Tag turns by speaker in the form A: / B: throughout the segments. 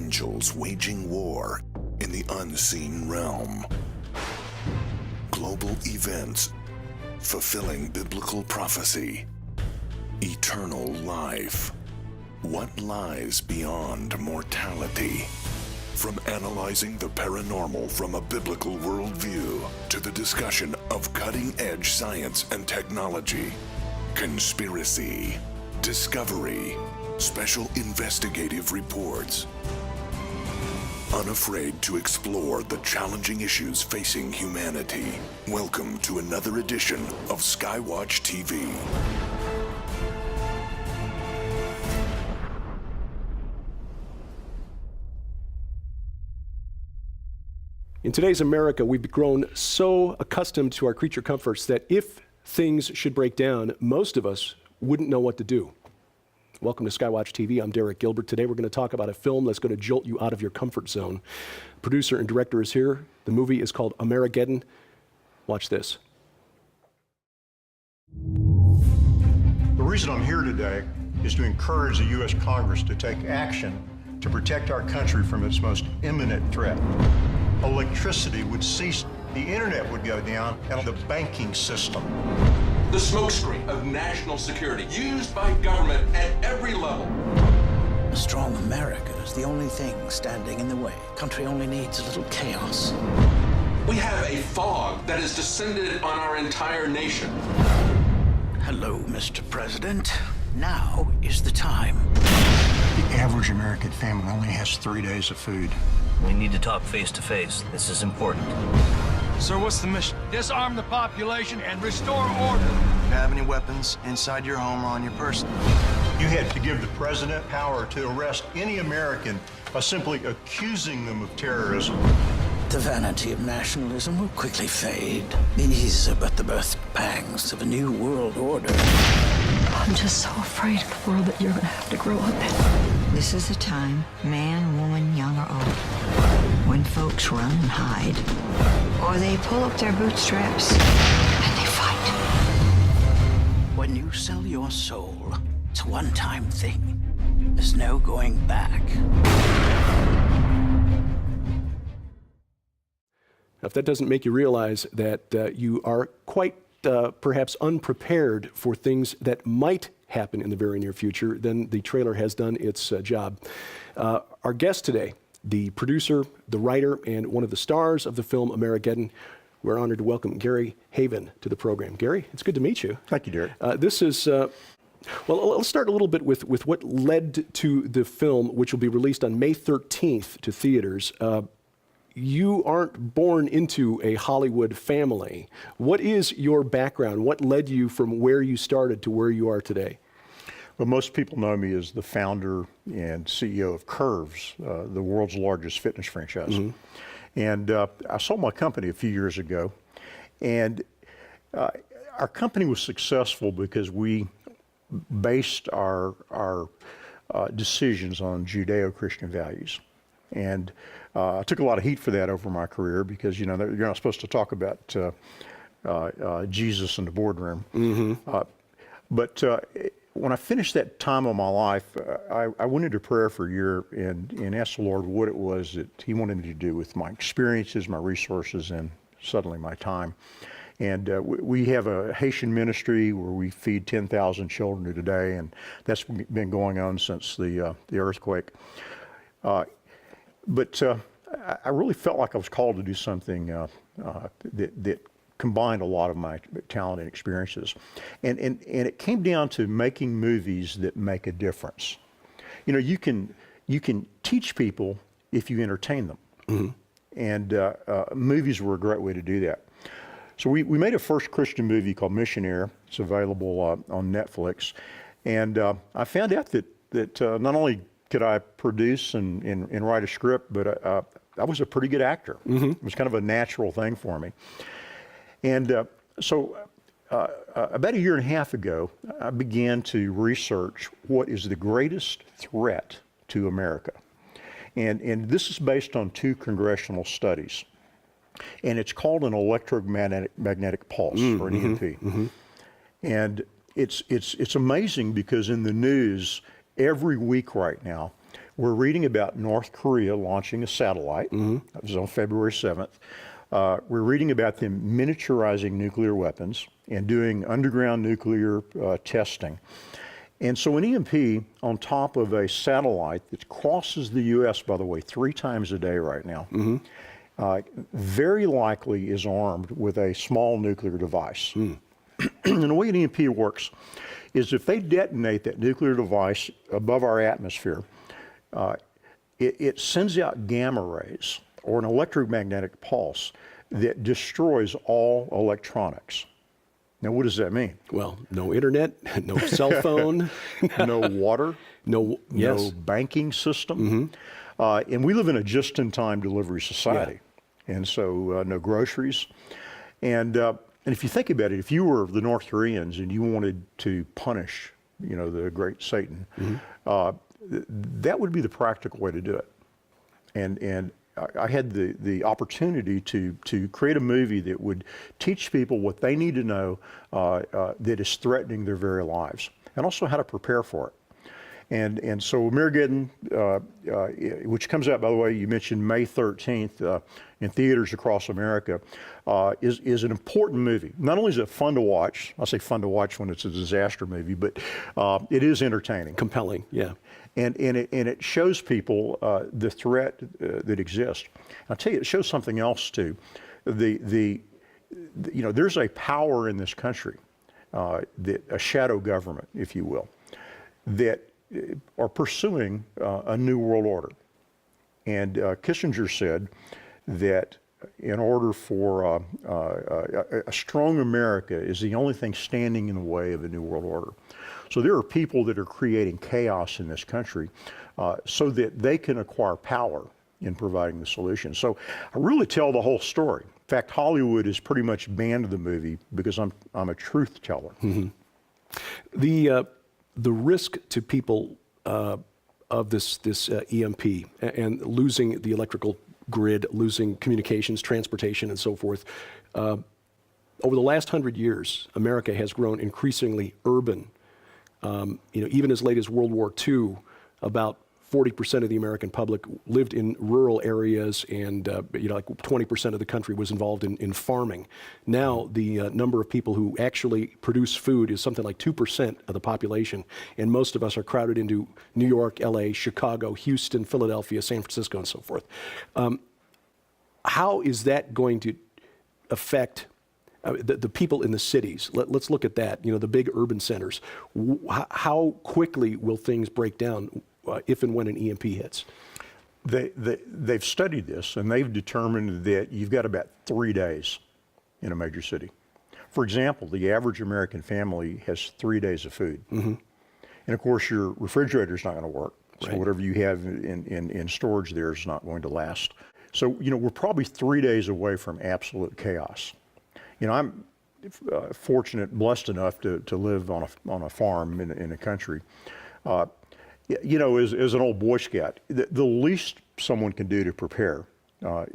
A: angels waging war in the unseen realm. Global events fulfilling biblical prophecy. Eternal life. What lies beyond mortality? From analyzing the paranormal from a biblical worldview to the discussion of cutting-edge science and technology, conspiracy, discovery, special investigative reports. Unafraid to explore the challenging issues facing humanity. Welcome to another edition of SkyWatchTV.
B: In today's America, we've grown so accustomed to our creature comforts that if things should break down, most of us wouldn't know what to do. Welcome to Skywatch TV. I'm Derek Gilbert. Today we're going to talk about a film that's going to jolt you out of your comfort zone. Producer and director is here. The movie is called AmeriGEDDON. Watch this.
C: The reason I'm here today is to encourage the U.S. Congress to take action to protect our country from its most imminent threat. Electricity would cease, the internet would go down, and the banking system.
D: The smokescreen of national security used by government at every level.
E: A strong America is the only thing standing in the way. Country only needs a little chaos.
D: We have a fog that has descended on our entire nation.
E: Hello, Mr. President. Now is the time.
C: The average American family only has 3 days of food.
F: We need to talk face to face. This is important.
G: Sir, what's the mission? Disarm the population and restore order.
H: Do you have any weapons inside your home or on your person?
C: You had to give the president power to arrest any American by simply accusing them of terrorism.
E: The vanity of nationalism will quickly fade. These are but the birth pangs of a new world order.
I: I'm just so afraid of the world that you're going to have to grow up in.
J: This is a time, man, woman, young or old, when folks run and hide, or they pull up their bootstraps and they fight.
E: When you sell your soul, it's a one-time thing. There's no going back.
B: Now, if that doesn't make you realize that you are quite perhaps unprepared for things that might happen in the very near future, then the trailer has done its job. Our guest today, the producer, the writer, and one of the stars of the film AmeriGEDDON, we're honored to welcome Gary Heavin to the program. Gary, it's good to meet you.
C: Thank you, Derek.
B: This is, well, let's start a little bit with what led to the film, which will be released on May 13th to theaters. You aren't born into a Hollywood family. What is your background? What led you from where you started to where you are today?
C: Well, most people know me as the founder and CEO of Curves, the world's largest fitness franchise. Mm-hmm. And I sold my company a few years ago. And our company was successful because we based our decisions on Judeo-Christian values. And I took a lot of heat for that over my career because, you know, you're not supposed to talk about Jesus in the boardroom. Mm-hmm. But when I finished that time of my life, I went into prayer for a year and asked the Lord what it was that He wanted me to do with my experiences, my resources, and suddenly my time. And we have a Haitian ministry where we feed 10,000 children today, and that's been going on since the earthquake. But I really felt like I was called to do something that combined a lot of my talent and experiences. And it came down to making movies that make a difference. You know, you can teach people if you entertain them. Mm-hmm. And movies were a great way to do that. So we made a first Christian movie called Missionaire. It's available on Netflix. And I found out that not only could I produce and write a script, but I was a pretty good actor. Mm-hmm. It was kind of a natural thing for me. And so about a year and a half ago, I began to research what is the greatest threat to America. And this is based on 2 congressional studies. And it's called an electromagnetic pulse, or an EMP. Mm-hmm. And it's amazing because in the news, every week right now, We're reading about North Korea launching a satellite. That was on February 7th. We're reading about them miniaturizing nuclear weapons and doing underground nuclear testing. And so an EMP on top of a satellite that crosses the U.S., by the way, 3 times a day right now, very likely is armed with a small nuclear device. And the way an EMP works is if they detonate that nuclear device above our atmosphere, it sends out gamma rays or an electromagnetic pulse that destroys all electronics. Now, what does that mean?
B: Well, no internet, no cell phone,
C: no water,
B: no
C: banking system. And we live in a just-in-time delivery society. And so no groceries. And if you think about it, if you were the North Koreans and you wanted to punish, the great Satan, that would be the practical way to do it. And I had the opportunity to create a movie that would teach people what they need to know that is threatening their very lives, and also how to prepare for it. And so AmeriGEDDON, which comes out, by the way, you mentioned May 13th in theaters across America, is an important movie. Not only is it fun to watch, I say fun to watch when it's a disaster movie, but it is entertaining.
B: Compelling, yeah.
C: And it shows people the threat that exists. I'll tell you, it shows something else too. There's a power in this country, a shadow government, if you will, that are pursuing a new world order. And Kissinger said that in order for a strong America is the only thing standing in the way of a new world order. So there are people that are creating chaos in this country so that they can acquire power in providing the solution. So I really tell the whole story. In fact, Hollywood has pretty much banned the movie because I'm a truth teller.
B: The risk to people of this EMP and losing the electrical grid, losing communications, transportation, and so forth. Over the last 100 years, America has grown increasingly urban. Even as late as World War II, about 40% of the American public lived in rural areas, and like 20% of the country was involved in farming. Now the number of people who actually produce food is something like 2% of the population, and most of us are crowded into New York, LA, Chicago, Houston, Philadelphia, San Francisco, and so forth. How is that going to affect the people in the cities? Let's look at that, the big urban centers. How quickly will things break down if and when an EMP hits?
C: They've studied this, and they've determined that you've got about 3 days in a major city. For example, the average American family has 3 days of food. And of course, your refrigerator's not going to work. So whatever you have in storage there is not going to last. So, we're probably 3 days away from absolute chaos. I'm blessed enough to live on a farm in the country. As an old Boy Scout, the least someone can do to prepare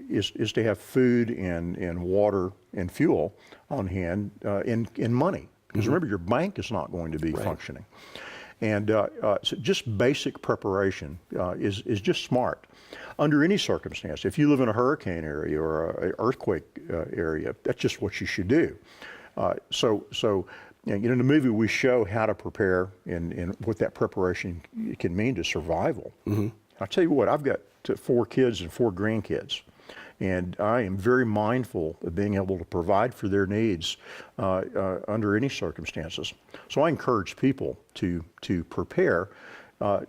C: is to have food and water and fuel on hand and money. Because remember, your bank is not going to be functioning. And so just basic preparation is just smart. Under any circumstance, if you live in a hurricane area or an earthquake area, that's just what you should do. In the movie, we show how to prepare and what that preparation can mean to survival. I'll tell you what, I've got 4 kids and 4 grandkids, and I am very mindful of being able to provide for their needs under any circumstances. So I encourage people to prepare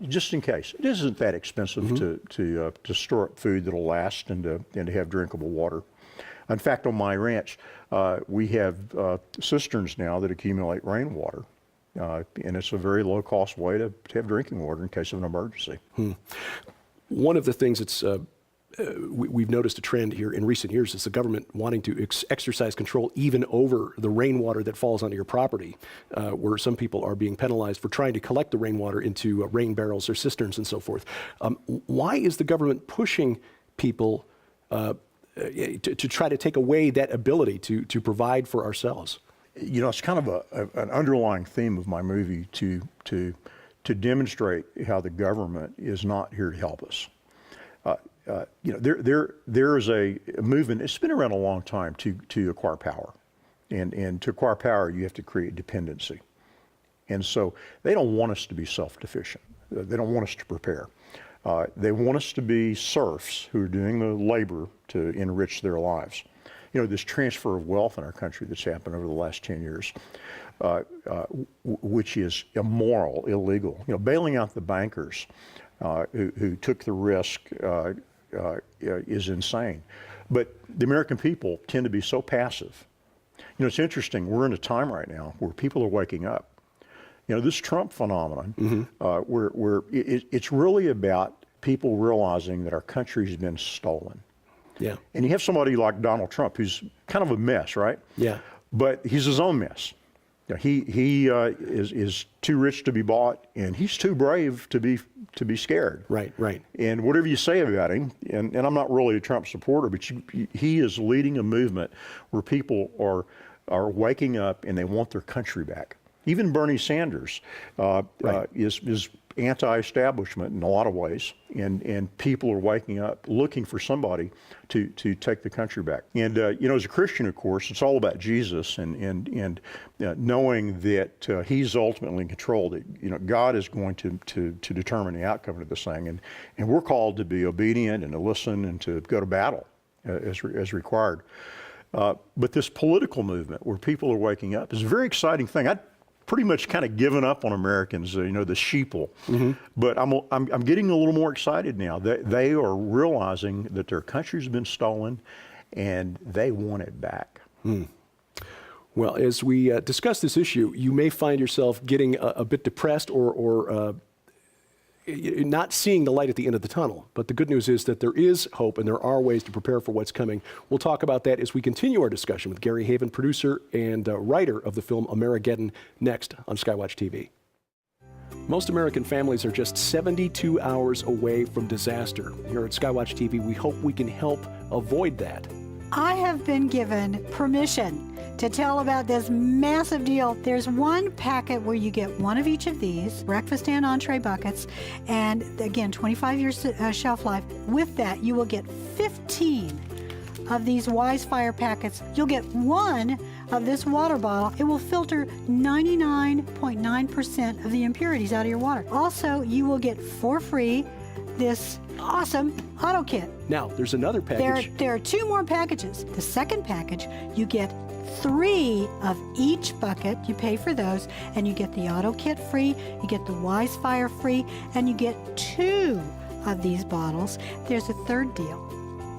C: just in case. It isn't that expensive to store up food that'll last and to have drinkable water. In fact, on my ranch, we have cisterns now that accumulate rainwater, and it's a very low-cost way to have drinking water in case of an emergency.
B: One of the things that's we've noticed a trend here in recent years is the government wanting to exercise control even over the rainwater that falls onto your property, where some people are being penalized for trying to collect the rainwater into rain barrels or cisterns and so forth. Why is the government pushing people to try to take away that ability to provide for ourselves?
C: It's kind of an underlying theme of my movie to to demonstrate how the government is not here to help us. There is a movement. It's been around a long time to acquire power, and to acquire power, you have to create dependency. And so they don't want us to be self-sufficient. They don't want us to prepare. They want us to be serfs who are doing the labor to enrich their lives. This transfer of wealth in our country that's happened over the last 10 years, which is immoral, illegal. Bailing out the bankers who took the risk is insane. But the American people tend to be so passive. It's interesting. We're in a time right now where people are waking up. This Trump phenomenon, where it's really about people realizing that our country's been stolen.
B: Yeah.
C: And you have somebody like Donald Trump, who's kind of a mess, right?
B: Yeah.
C: But he's his own mess. He is too rich to be bought, and he's too brave to be scared.
B: Right.
C: And whatever you say about him, and I'm not really a Trump supporter, but he is leading a movement where people are waking up and they want their country back. Even Bernie Sanders is anti-establishment in a lot of ways, and people are waking up looking for somebody to take the country back. And as a Christian, of course, it's all about Jesus and knowing that He's ultimately in control. That God is going to determine the outcome of this thing, and we're called to be obedient and to listen and to go to battle as required. But this political movement where people are waking up is a very exciting thing. I'd pretty much kind of given up on Americans, the sheeple. But I'm getting a little more excited now. They are realizing that their country's been stolen, and they want it back.
B: Well, as we discuss this issue, you may find yourself getting a bit depressed or not seeing the light at the end of the tunnel. But the good news is that there is hope and there are ways to prepare for what's coming. We'll talk about that as we continue our discussion with Gary Heavin, producer and writer of the film AmeriGEDDON, next on SkyWatch TV. Most American families are just 72 hours away from disaster. Here at SkyWatch TV, we hope we can help avoid that.
K: I have been given permission to tell about this massive deal. There's one packet where you get one of each of these, breakfast and entree buckets, and again, 25 years shelf life. With that, you will get 15 of these Wise Fire packets. You'll get one of this water bottle. It will filter 99.9% of the impurities out of your water. Also, you will get for free this awesome auto kit.
B: Now, there's another package.
K: There are two more packages. The second package, you get 3 of each bucket. You pay for those, and you get the auto kit free, you get the Wise Fire free, and you get 2 of these bottles. There's a third deal.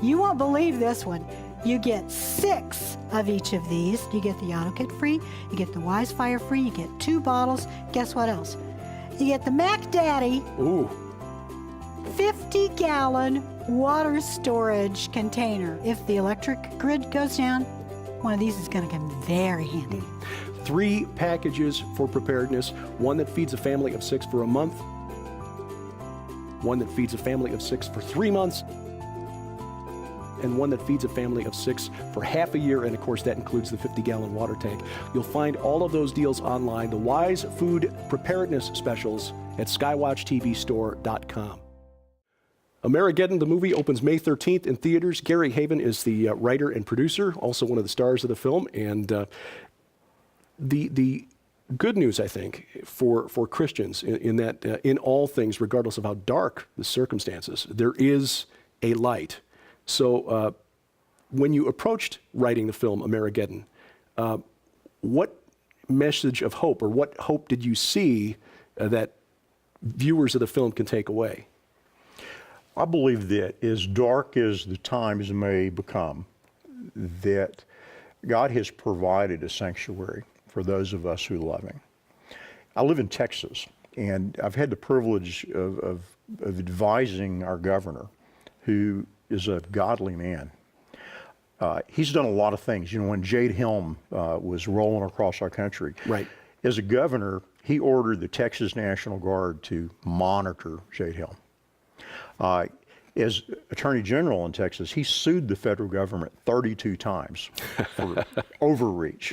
K: You won't believe this one. You get 6 of each of these. You get the auto kit free, you get the Wise Fire free, you get 2 bottles. Guess what else? You get the Mac Daddy.
B: Ooh.
K: 50-gallon water storage container. If the electric grid goes down, one of these is going to come very handy.
B: 3 packages for preparedness, one that feeds a family of 6 for a month, one that feeds a family of 6 for 3 months, and one that feeds a family of 6 for half a year, and of course that includes the 50-gallon water tank. You'll find all of those deals online, the Wise Food Preparedness Specials at SkyWatchTVstore.com. AmeriGEDDON, the movie, opens May 13th in theaters. Gary Heavin is the writer and producer, also one of the stars of the film. And the good news, I think, for Christians in that in all things, regardless of how dark the circumstances, there is a light. So when you approached writing the film AmeriGEDDON, what message of hope or what hope did you see that viewers of the film can take away?
C: I believe that as dark as the times may become, that God has provided a sanctuary for those of us who love Him. I live in Texas, and I've had the privilege of advising our governor, who is a godly man. He's done a lot of things. When Jade Helm was rolling across our country,
B: right.
C: As a governor, he ordered the Texas National Guard to monitor Jade Helm. As Attorney General in Texas, he sued the federal government 32 times for overreach.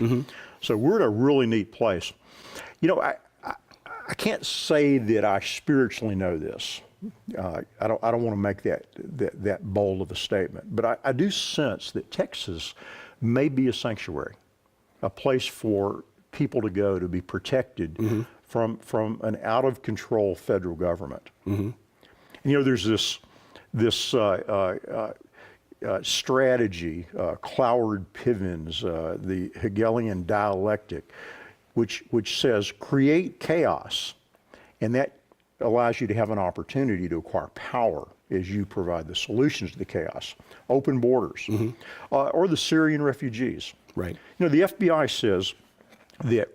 C: So we're in a really neat place. I can't say that I spiritually know this. I don't want to make that bold of a statement, but I do sense that Texas may be a sanctuary, a place for people to go to be protected from an out of control federal government. You know, there's this strategy, Cloward Piven's, the Hegelian dialectic, which says create chaos, and that allows you to have an opportunity to acquire power as you provide the solutions to the chaos. Open borders, or the Syrian refugees.
B: Right.
C: You know, the FBI says that,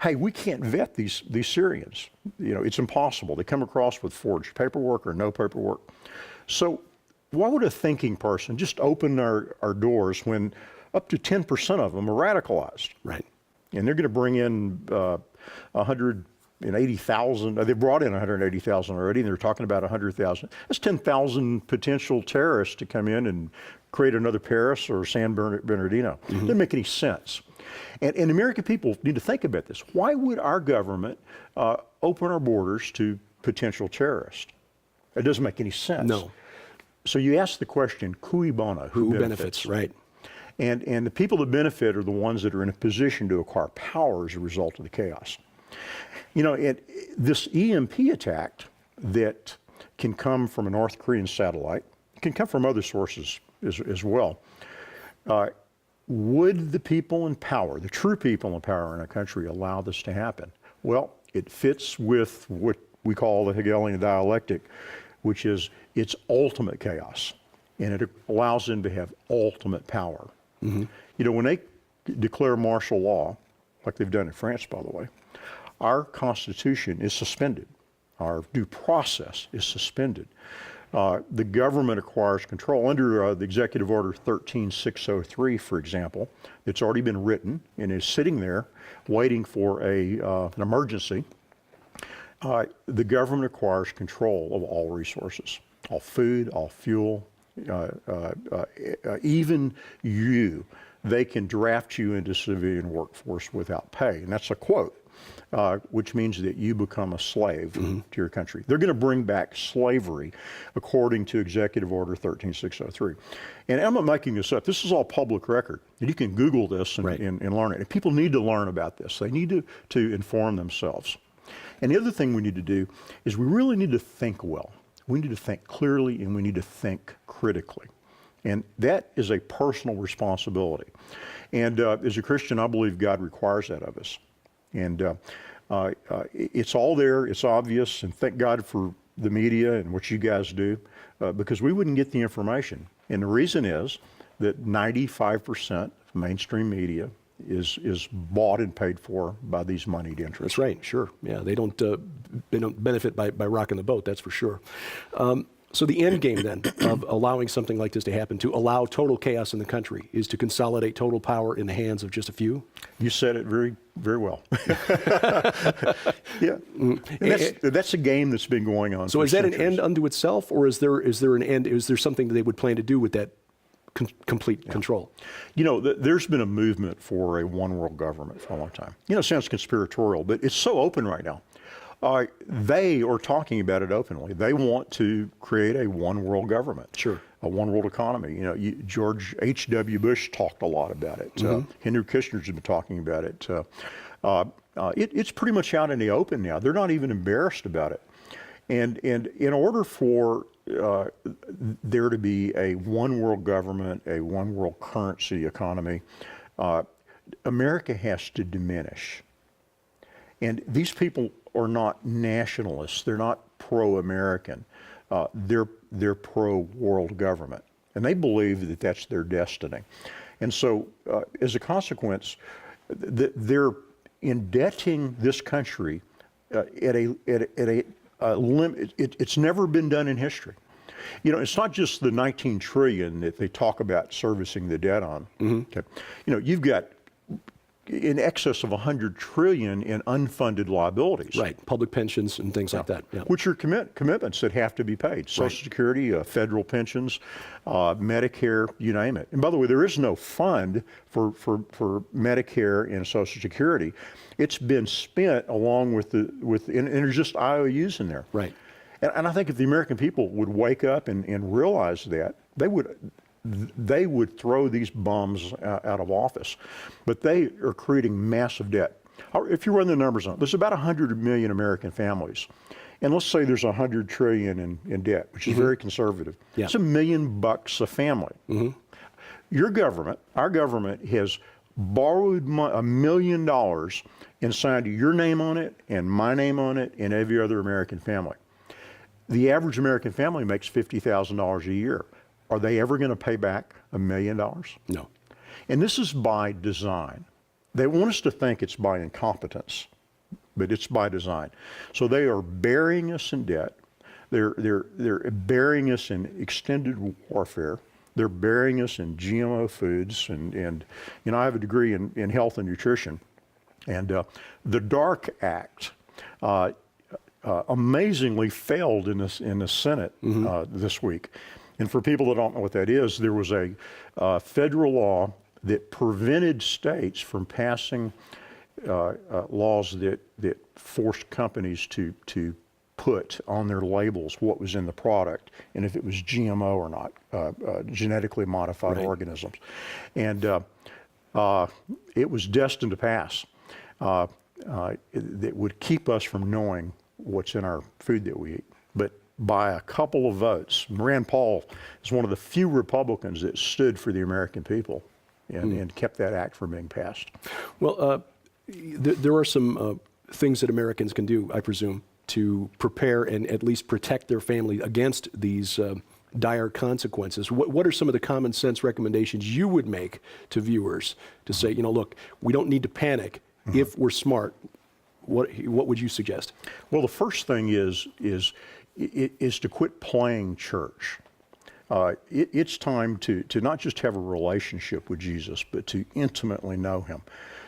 C: hey, we can't vet these Syrians. You know, it's impossible. They come across with forged paperwork or no paperwork. So why would a thinking person just open our doors when up to 10% of them are radicalized?
B: Right.
C: And they're going to bring in 180,000. They brought in 180,000 already, and they're talking about 100,000. That's 10,000 potential terrorists to come in and create another Paris or San Bernardino. Doesn't make any sense. And American people need to think about this. Why would our government open our borders to potential terrorists? It doesn't make any sense.
B: No.
C: So you ask the question, cui bono, who benefits?
B: Right.
C: And the people that benefit are the ones that are in a position to acquire power as a result of the chaos. You know, this EMP attack that can come from a North Korean satellite, can come from other sources as well. Would the people in power, the true people in power in our country, allow this to happen? Well, it fits with what we call the Hegelian dialectic, which is it's ultimate chaos, and it allows them to have ultimate power. You know, when they declare martial law, like they've done in France, by the way, our Constitution is suspended. Our due process is suspended. The government acquires control under the Executive Order 13603, for example. It's already been written and is sitting there waiting for an emergency. The government acquires control of all resources, all food, all fuel, even you. They can draft you into civilian workforce without pay. And that's a quote, which means that you become a slave to your country. They're going to bring back slavery according to Executive Order 13603. And I'm not making this up. This is all public record. You can Google this and learn it. And people need to learn about this. They need to inform themselves. And the other thing we need to do is we really need to think well. We need to think clearly, and we need to think critically. And that is a personal responsibility. And as a Christian, I believe God requires that of us. And it's all there, it's obvious, and thank God for the media and what you guys do, because we wouldn't get the information. And the reason is that 95% of mainstream media is bought and paid for by these moneyed interests.
B: That's right, sure. Yeah, they don't benefit by rocking the boat, that's for sure. So the end game then of allowing something like this to happen, to allow total chaos in the country, is to consolidate total power in the hands of just a few?
C: You said it very, very well. Yeah, and that's a game that's been going on.
B: So is that an end unto itself, or is there an end? Is there something that they would plan to do with that complete control?
C: You know, there's been a movement for a one world government for a long time. You know, it sounds conspiratorial, but it's so open right now. They are talking about it openly. They want to create a one world government.
B: Sure.
C: A one world economy. You know, George H.W. Bush talked a lot about it. Henry Kissinger's been talking about it. It's pretty much out in the open now. They're not even embarrassed about it. And in order for there to be a one world government, a one world currency economy, America has to diminish. And these people are not nationalists. They're not pro-American. They're pro-world government. And they believe that that's their destiny. And so, as a consequence, they're indebting this country at a limit. It's never been done in history. You know, it's not just the 19 trillion that they talk about servicing the debt on. Okay. You know, you've got in excess of $100 trillion in unfunded liabilities.
B: Right, public pensions and things like that. Yeah.
C: Which are commitments that have to be paid. Social Security, federal pensions, Medicare, you name it. And by the way, there is no fund for Medicare and Social Security. It's been spent along with and there's just IOUs in there.
B: Right.
C: And I think if the American people would wake up and realize that, they would throw these bums out of office. But they are creating massive debt. If you run the numbers on it, there's about 100 million American families. And let's say there's $100 trillion in debt, which is very conservative.
B: Yeah.
C: It's $1 million a family. Your government, our government, has borrowed $1 million and signed your name on it and my name on it and every other American family. The average American family makes $50,000 a year. Are they ever going to pay back $1 million?
B: No.
C: And this is by design. They want us to think it's by incompetence, but it's by design. So they are burying us in debt. They're burying us in extended warfare. They're burying us in GMO foods. And you know, I have a degree in health and nutrition. And the DARK Act amazingly failed in the Senate this week. And for people that don't know what that is, there was a federal law that prevented states from passing laws that forced companies to put on their labels what was in the product and if it was GMO or not, genetically modified organisms. And it was destined to pass. That would keep us from knowing what's in our food that we eat. But by a couple of votes, Rand Paul is one of the few Republicans that stood for the American people and kept that act from being passed.
B: Well, there are some things that Americans can do, I presume, to prepare and at least protect their family against these dire consequences. What are some of the common sense recommendations you would make to viewers to say, you know, look, we don't need to panic if we're smart? What would you suggest?
C: Well, the first thing is to quit playing church. It's time to not just have a relationship with Jesus, but to intimately know him,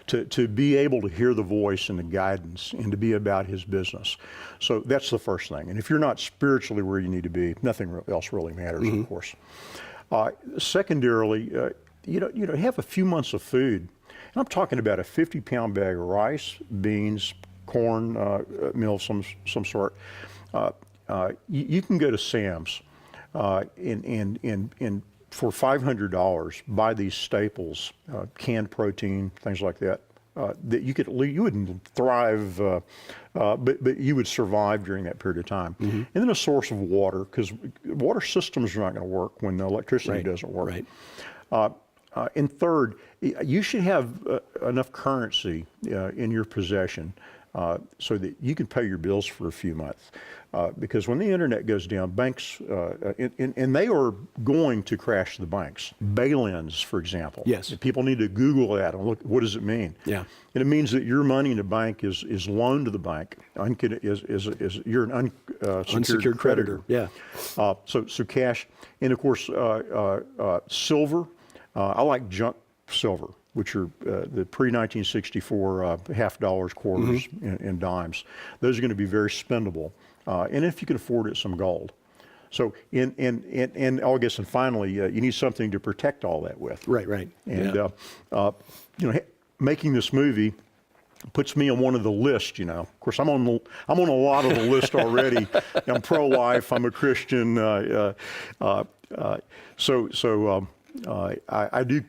C: to be able to hear the voice and the guidance and to be about his business. So that's the first thing. And if you're not spiritually where you need to be, nothing else really matters, of course. Secondarily, have a few months of food. And I'm talking about a 50-pound bag of rice, beans, corn meal of some sort. You can go to Sam's and for $500 buy these staples, canned protein, things like that. That you wouldn't thrive, but you would survive during that period of time. And then a source of water, because water systems are not going to work when the electricity doesn't work. And third, you should have enough currency in your possession so that you can pay your bills for a few months. Because when the internet goes down, banks, and they are going to crash the banks. Bail-ins, for example.
B: Yes.
C: People need to Google that and look, what does it mean?
B: Yeah.
C: And it means that your money in the bank is loaned to the bank. You're an unsecured creditor.
B: Yeah.
C: So cash, and of course, silver. I like junk silver, which are the pre-1964 half dollars, quarters, and dimes. Those are going to be very spendable. And if you can afford it, some gold. So, and I guess, and finally, you need something to protect all that with.
B: Right.
C: And, making this movie puts me on one of the lists, Of course, I'm on a lot of the list already. I'm pro-life, I'm a Christian. I do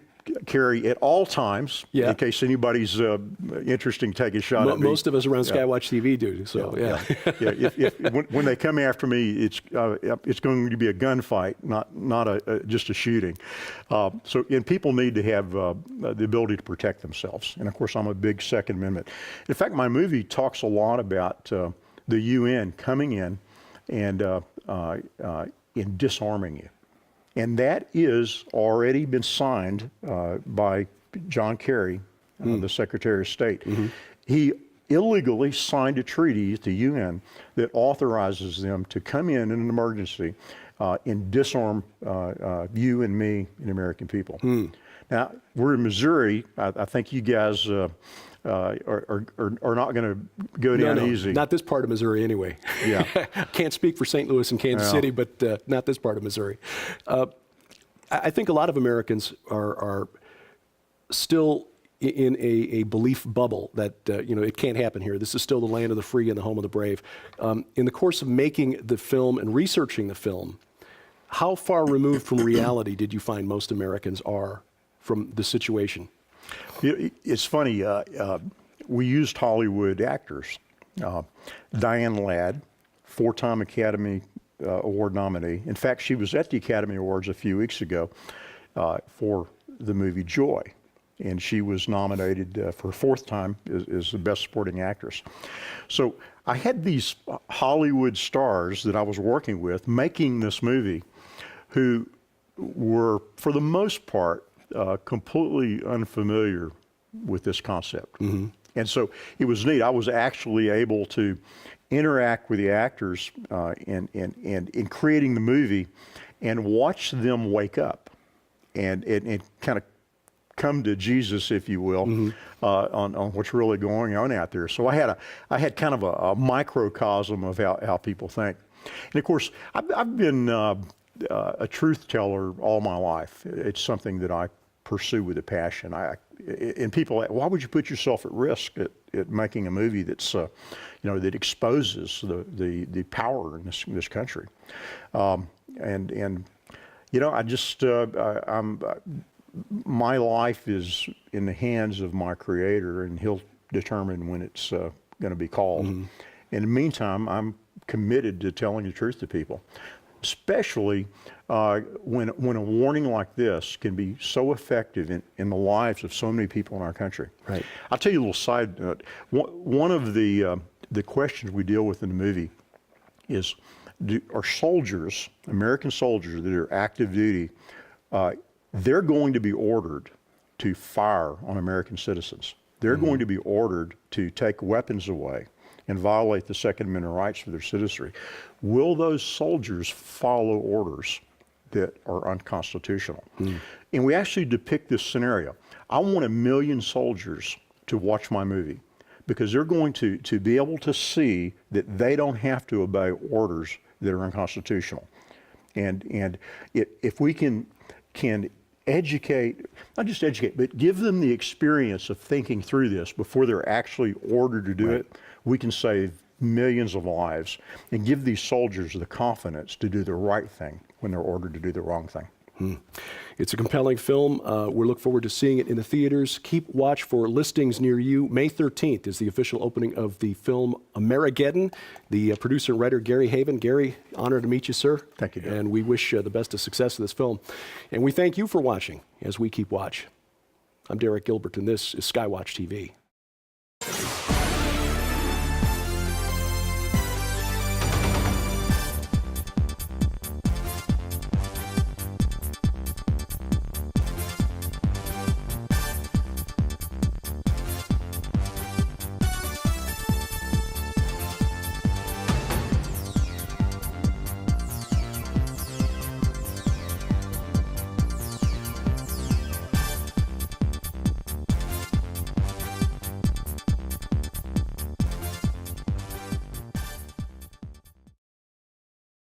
C: carry at all times, in case anybody's interested in taking a shot at me.
B: Most of us around SkyWatchTV do, so
C: when they come after me, it's going to be a gunfight, not just a shooting. And people need to have the ability to protect themselves. And of course, I'm a big Second Amendment. In fact, my movie talks a lot about the UN coming in and in disarming you. And that is already been signed by John Kerry, the Secretary of State. He illegally signed a treaty at the UN that authorizes them to come in an emergency and disarm you and me and American people. Now, we're in Missouri. I think you guys are not going to go down easy.
B: Not this part of Missouri anyway.
C: Yeah.
B: Can't speak for St. Louis and Kansas City, but not this part of Missouri. I think a lot of Americans are still in a belief bubble that it can't happen here. This is still the land of the free and the home of the brave. In the course of making the film and researching the film, how far removed from reality did you find most Americans are from the situation?
C: It's funny. We used Hollywood actors. Diane Ladd, 4-time Academy Award nominee. In fact, she was at the Academy Awards a few weeks ago for the movie Joy. And she was nominated for her 4th time as the Best Supporting Actress. So I had these Hollywood stars that I was working with making this movie who were, for the most part, completely unfamiliar with this concept. Mm-hmm. And so it was neat. I was actually able to interact with the actors in creating the movie and watch them wake up and kind of come to Jesus, if you will, on what's really going on out there. So I had kind of a microcosm of how people think. And of course, I've been a truth teller all my life. It's something that I pursue with a passion. And people, why would you put yourself at risk at making a movie that's, that exposes the power in this country? My life is in the hands of my Creator, and He'll determine when it's going to be called. Mm-hmm. In the meantime, I'm committed to telling the truth to people, especially when a warning like this can be so effective in the lives of so many people in our country. Right. I'll tell you a little side note. One of the questions we deal with in the movie is, are soldiers, American soldiers that are active duty, they're going to be ordered to fire on American citizens. They're going to be ordered to take weapons away and violate the Second Amendment rights for their citizenry. Will those soldiers follow orders that are unconstitutional? And we actually depict this scenario. I want 1 million soldiers to watch my movie because they're going to be able to see that they don't have to obey orders that are unconstitutional. And if we can educate, not just educate, but give them the experience of thinking through this before they're actually ordered to do it, we can save millions of lives and give these soldiers the confidence to do the right thing when they're ordered to do the wrong thing.
B: It's a compelling film. We look forward to seeing it in the theaters. Keep watch for listings near you. May 13th is the official opening of the film AmeriGEDDON. The producer and writer, Gary Heavin. Gary, honored to meet you, sir.
C: Thank you, Derek.
B: And we wish the best of success of this film. And we thank you for watching as we keep watch. I'm Derek Gilbert, and this is SkyWatch TV.